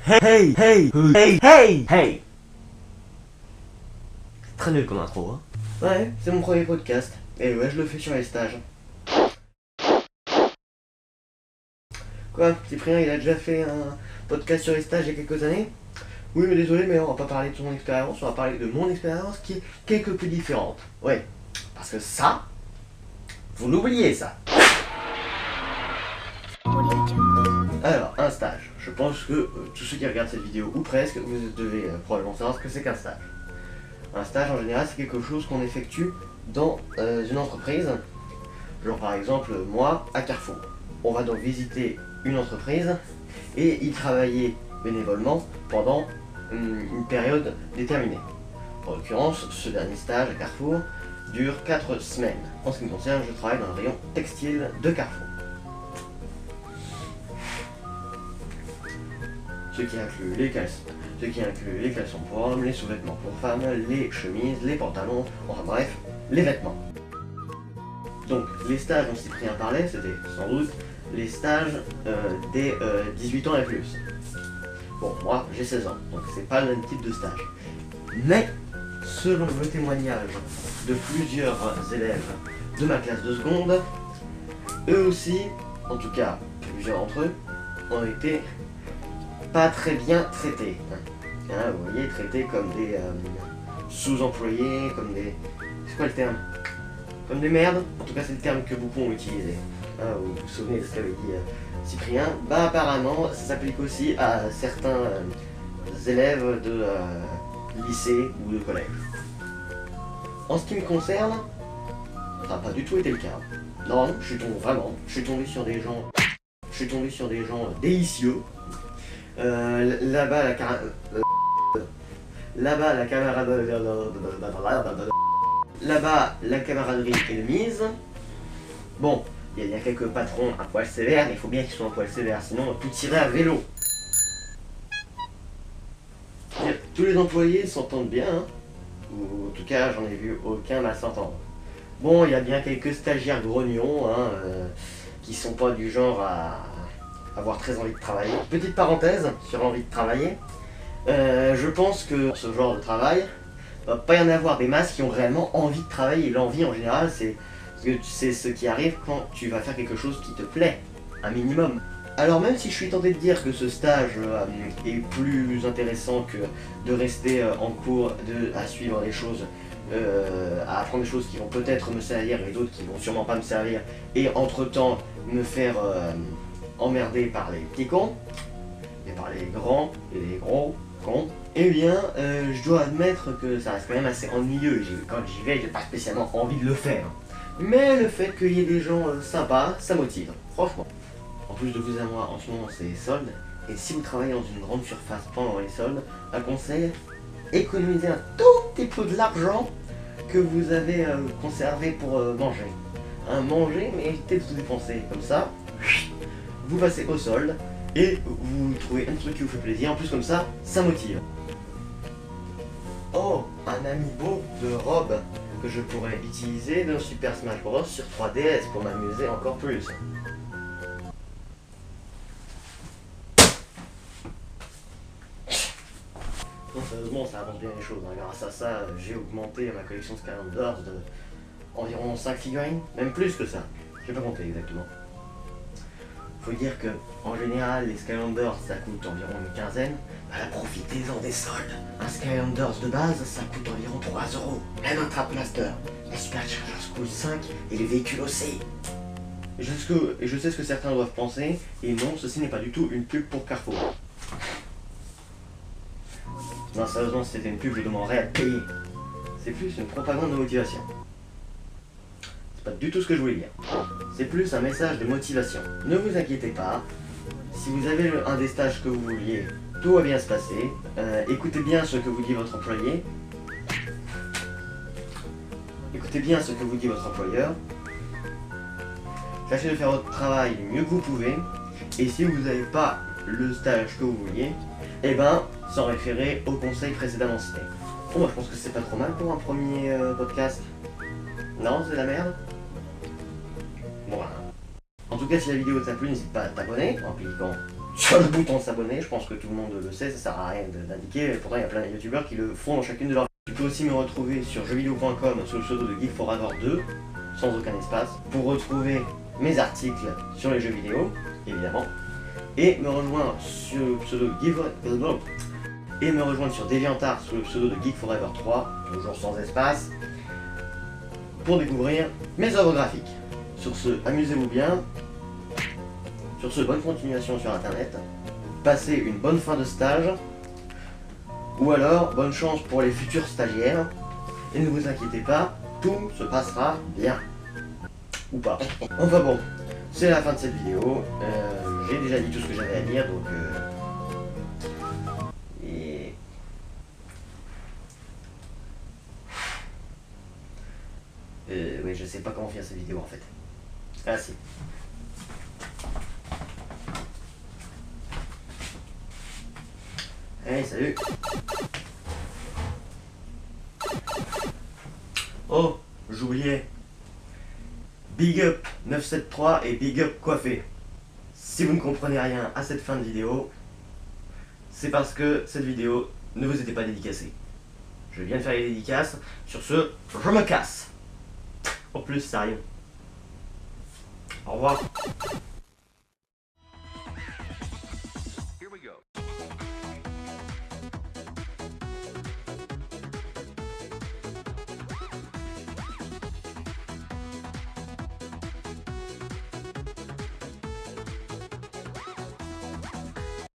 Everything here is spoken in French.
Hey, hey, hey, hey, hey. Très nul comme intro, hein. Ouais, c'est mon premier podcast. Et ouais, je le fais sur les stages. Quoi, Cyprien, il a déjà fait un podcast sur les stages il y a quelques années? Oui, mais désolé, mais on va pas parler de son expérience, on va parler de mon expérience qui est quelque peu différente. Ouais, parce que ça, vous l'oubliez ça. Alors, un stage. Je pense que tous ceux qui regardent cette vidéo, ou presque, vous devez probablement savoir ce que c'est qu'un stage. Un stage, en général, c'est quelque chose qu'on effectue dans une entreprise. Genre, par exemple, moi, à Carrefour. On va donc visiter une entreprise et y travailler bénévolement pendant une période déterminée. En l'occurrence, ce dernier stage à Carrefour dure 4 semaines. En ce qui me concerne, je travaille dans le rayon textile de Carrefour. Ce qui inclut les caleçons pour hommes, les sous-vêtements pour femmes, les chemises, les pantalons, enfin bref, les vêtements. Donc les stages dont Cyprien parlait, c'était sans doute les stages des 18 ans et plus. Bon, moi j'ai 16 ans, donc c'est pas le même type de stage. Mais, selon le témoignage de plusieurs élèves de ma classe de seconde, eux aussi, en tout cas plusieurs d'entre eux, ont été pas très bien traités. Hein, vous voyez, traités comme des sous-employés, comme des... C'est quoi le terme? Comme des merdes. En tout cas, c'est le terme que beaucoup ont utilisé. Vous vous souvenez de ce qu'avait dit Cyprien? Bah apparemment, ça s'applique aussi à certains élèves de lycée ou de collège. En ce qui me concerne, ça n'a pas du tout été le cas. Non, je suis tombé sur des gens délicieux. Là-bas, la camaraderie est de mise. Bon, il y a quelques patrons à poil sévère, mais il faut bien qu'ils soient à poil sévère, sinon tout irait à vélo. Tous les employés s'entendent bien, hein, ou en tout cas j'en ai vu aucun mal s'entendre. Bon, il y a bien quelques stagiaires grognons, hein, qui sont pas du genre à avoir très envie de travailler. Petite parenthèse sur l'envie de travailler, je pense que ce genre de travail, va pas y en avoir des masses qui ont réellement envie de travailler. L'envie en général, c'est ce qui arrive quand tu vas faire quelque chose qui te plaît, un minimum. Alors même si je suis tenté de dire que ce stage est plus intéressant que de rester en cours, à suivre des choses, à apprendre des choses qui vont peut-être me servir et d'autres qui vont sûrement pas me servir, et entre-temps me faire emmerder par les petits cons, et par les grands et les gros cons, eh bien, je dois admettre que ça reste quand même assez ennuyeux. Quand j'y vais, j'ai pas spécialement envie de le faire. Mais le fait qu'il y ait des gens sympas, ça motive, franchement. En plus de vous à moi, en ce moment, c'est les soldes. Et si vous travaillez dans une grande surface pendant les soldes, un conseil, économisez un tout petit peu de l'argent que vous avez conservé pour manger. Manger, mais évitez de tout dépenser. Comme ça, vous passez au solde et vous trouvez un truc qui vous fait plaisir. En plus, comme ça motive. Oh, un amiibo de robe que je pourrais utiliser dans Super Smash Bros sur 3DS pour m'amuser encore plus. Non, sérieusement, ça avance bien les choses. Hein. Grâce à ça, j'ai augmenté ma collection de Skylanders de environ 5 figurines, même plus que ça. Je vais pas compter exactement. Faut dire que, en général, les Skylanders ça coûte environ une quinzaine. Bah là, profitez-en des soldes. Un Skylanders de base, ça coûte environ 3 €. Même un Trapmaster, la Supercharger School 5 et les véhicules aussi. Je sais ce que certains doivent penser, et non, ceci n'est pas du tout une pub pour Carrefour. Non, sérieusement, si c'était une pub, je demanderais à payer. C'est plus une propagande de motivation. C'est pas du tout ce que je voulais dire. C'est plus un message de motivation. Ne vous inquiétez pas, si vous avez un des stages que vous vouliez, tout va bien se passer. Écoutez bien ce que vous dit votre employé. Écoutez bien ce que vous dit votre employeur. Tâchez de faire votre travail du mieux que vous pouvez. Et si vous n'avez pas le stage que vous vouliez, eh ben, s'en référer au conseil précédemment cité. Bon, moi je pense que c'est pas trop mal pour un premier podcast. Non, c'est la merde. Bon, voilà. En tout cas, si la vidéo t'a plu, n'hésite pas à t'abonner en cliquant sur le bouton s'abonner. Je pense que tout le monde le sait, ça sert à rien d'indiquer. Pourtant, il y a plein de youtubeurs qui le font dans chacune de leurs. Tu peux aussi me retrouver sur jeuxvideo.com sous le pseudo de Geek4Ever2, sans aucun espace, pour retrouver mes articles sur les jeux vidéo, évidemment, et me rejoindre sur le pseudo et me rejoindre sur DeviantArt sous le pseudo de Geek4Ever3, toujours sans espace, pour découvrir mes œuvres graphiques. Sur ce, amusez-vous bien. Sur ce, bonne continuation sur internet. Passez une bonne fin de stage. Ou alors, bonne chance pour les futurs stagiaires. Et ne vous inquiétez pas, tout se passera bien. Ou pas. Enfin bon, c'est la fin de cette vidéo. J'ai déjà dit tout ce que j'avais à dire, donc... oui, je sais pas comment finir cette vidéo en fait. Ah si. Hey, salut. Oh, j'oubliais. Big up 973 et big up coiffé. Si vous ne comprenez rien à cette fin de vidéo, c'est parce que cette vidéo ne vous était pas dédicacée. Je viens de faire les dédicaces. Sur ce, je me casse. Au plus, sérieux. Au revoir.